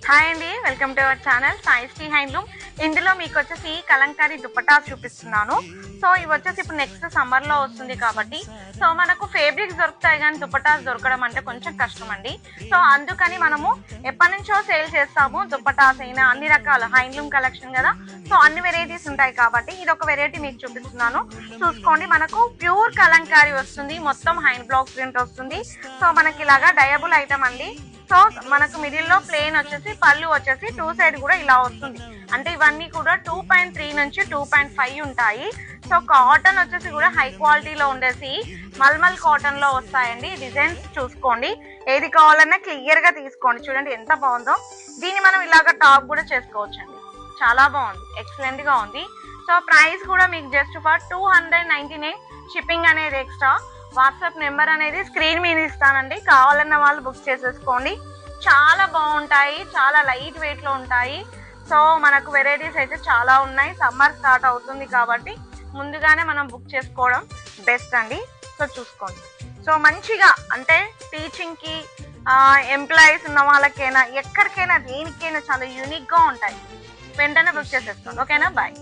Hi అండి, welcome to our channel Saisri handloom. ఇందులో మీకు వచ్చేసి కలంకారీ దుపట్టాస్ చూపిస్తున్నాను. సో ఇవి వచ్చేసి ఇప్పుడు నెక్స్ట్ సమ్మర్ లో వస్తుంది కాబట్టి సో మనకు ఫేబ్రిక్స్ దొరుకుతాయి కానీ దుపట్టాస్ దొరకడం అంటే కొంచెం కష్టం అండి. సో అందుకని మనము ఎప్పటి నుంచో సేల్ చేస్తాము. దుపట్టాస్ అయినా అన్ని రకాల హ్యాండ్లూమ్ కలెక్షన్ కదా, సో అన్ని వెరైటీస్ ఉంటాయి కాబట్టి ఇది ఒక వెరైటీ మీకు చూపిస్తున్నాను. చూసుకోండి, మనకు ప్యూర్ కలంకారీ వస్తుంది, మొత్తం హ్యాండ్ బ్లాక్ ప్రింట్ వస్తుంది. సో మనకి ఇలాగా డయబుల్ ఐటమ్ అండి. సో మనకు మిడిల్ లో ప్లేన్ వచ్చేసి పళ్ళు వచ్చేసి టూ సైడ్ కూడా ఇలా వస్తుంది. అంటే ఇవన్నీ కూడా 2.3 నుంచి 2.5 ఉంటాయి. సో కాటన్ వచ్చేసి కూడా హై క్వాలిటీలో ఉండేసి మల్మల్ కాటన్ లో వస్తాయండి. డిజైన్స్ చూసుకోండి, ఏది కావాలన్నా క్లియర్ గా తీసుకోండి. చూడండి ఎంత బాగుందో. దీన్ని మనం ఇలాగ టాప్ కూడా చేసుకోవచ్చు అండి. చాలా బాగుంది, ఎక్సలెంట్ గా ఉంది. సో ప్రైస్ కూడా మీకు జస్ట్ ఫర్ 299 షిప్పింగ్ అనేది ఎక్స్ట్రా. వాట్సాప్ నెంబర్ అనేది స్క్రీన్ మీద ఇస్తానండి, కావాలన్న వాళ్ళు బుక్ చేసేసుకోండి. చాలా బాగుంటాయి, చాలా లైట్ వెయిట్ లో ఉంటాయి. సో మనకు వెరైటీస్ అయితే చాలా ఉన్నాయి. సమ్మర్ స్టార్ట్ అవుతుంది కాబట్టి ముందుగానే మనం బుక్ చేసుకోవడం బెస్ట్ అండి. సో చూసుకోండి. సో మంచిగా అంటే టీచింగ్ కి ఎంప్లాయీస్ ఉన్న వాళ్ళకైనా ఎక్కడికైనా దేనికైనా చాలా యూనిక్ గా ఉంటాయి. వెంటనే బుక్ చేసేసుకోండి. ఓకేనా, బాయ్.